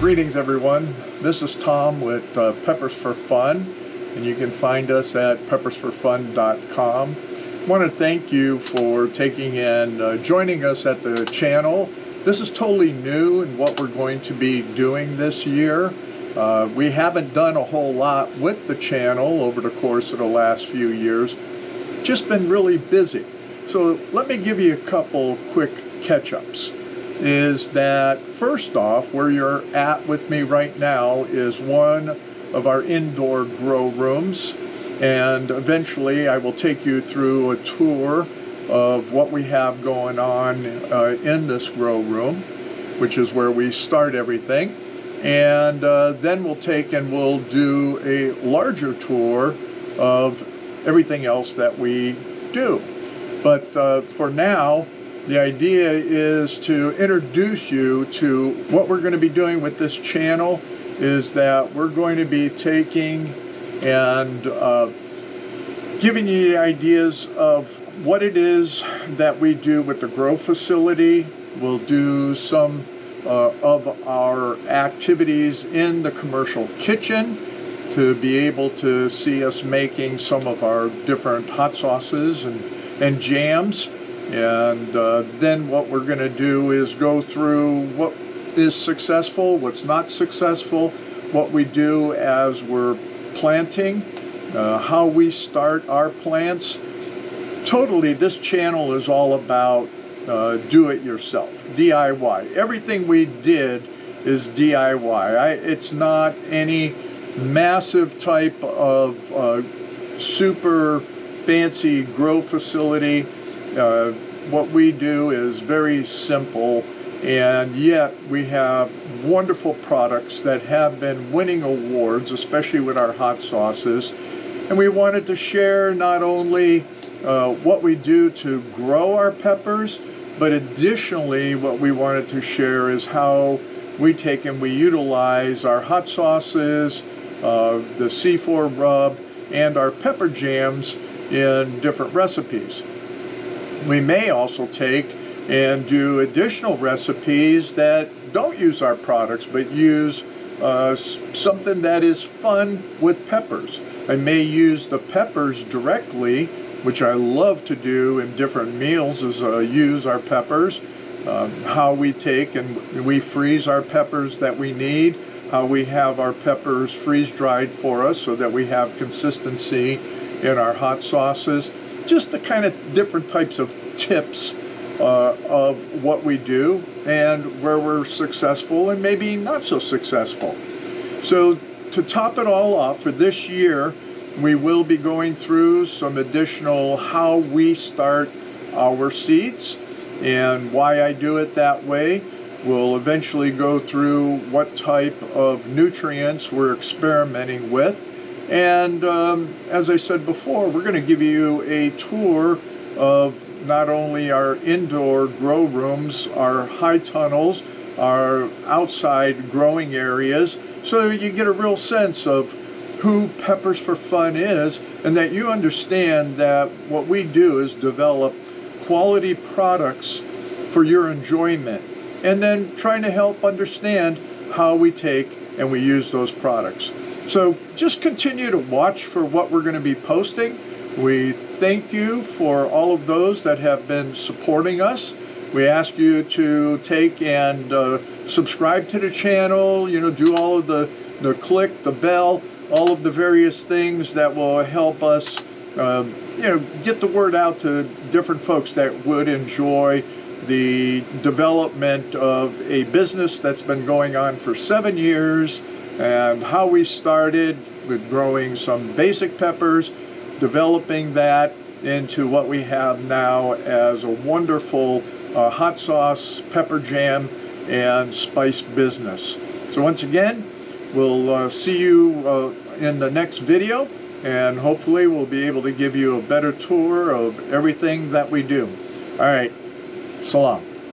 Greetings everyone, this is Tom with Peppers4Fun, and you can find us at Peppers4Fun.com. I want to thank you for taking and joining us at the channel. This is totally new in what we're going to be doing this year. We haven't done a whole lot with the channel over the course of the last few years. Just been really busy. So let me give you a couple quick catch-ups. Is that first off, where you're at with me right now is one of our indoor grow rooms, and eventually I will take you through a tour of what we have going on in this grow room, which is where we start everything. And then we'll do a larger tour of everything else that we do. But for now, the idea is to introduce you to what we're going to be doing with this channel. Is that we're going to be taking and giving you the ideas of what it is that we do with the grow facility. We'll do some of our activities in the commercial kitchen to be able to see us making some of our different hot sauces and jams. And then what we're going to do is go through what is successful, what's not successful, what we do as we're planting, how we start our plants. Totally, this channel is all about do-it-yourself, DIY. Everything we did is DIY. It's not any massive type of super fancy grow facility. What we do is very simple, and yet we have wonderful products that have been winning awards, especially with our hot sauces. And we wanted to share not only what we do to grow our peppers, but additionally what we wanted to share is how we take and we utilize our hot sauces, the C4 rub, and our pepper jams in different recipes. We may also take and do additional recipes that don't use our products, but use something that is fun with peppers. I may use the peppers directly, which I love to do in different meals, is use our peppers, how we take and we freeze our peppers that we need, how we have our peppers freeze-dried for us so that we have consistency in our hot sauces. Just the kind of different types of tips of what we do and where we're successful and maybe not so successful. So to top it all off, for this year, we will be going through some additional how we start our seeds and why I do it that way. We'll eventually go through what type of nutrients we're experimenting with. And as I said before, we're going to give you a tour of not only our indoor grow rooms, our high tunnels, our outside growing areas, so you get a real sense of who Peppers4Fun is, and that you understand that what we do is develop quality products for your enjoyment, and then trying to help understand how we take and we use those products. So just continue to watch for what we're going to be posting. We thank you for all of those that have been supporting us. We ask you to take and subscribe to the channel, do all of the click, the bell, all of the various things that will help us, get the word out to different folks that would enjoy the development of a business that's been going on for 7 years, and how we started with growing some basic peppers, developing that into what we have now as a wonderful hot sauce, pepper jam, and spice business. So once again, we'll see you in the next video, and hopefully we'll be able to give you a better tour of everything that we do. All right, salam.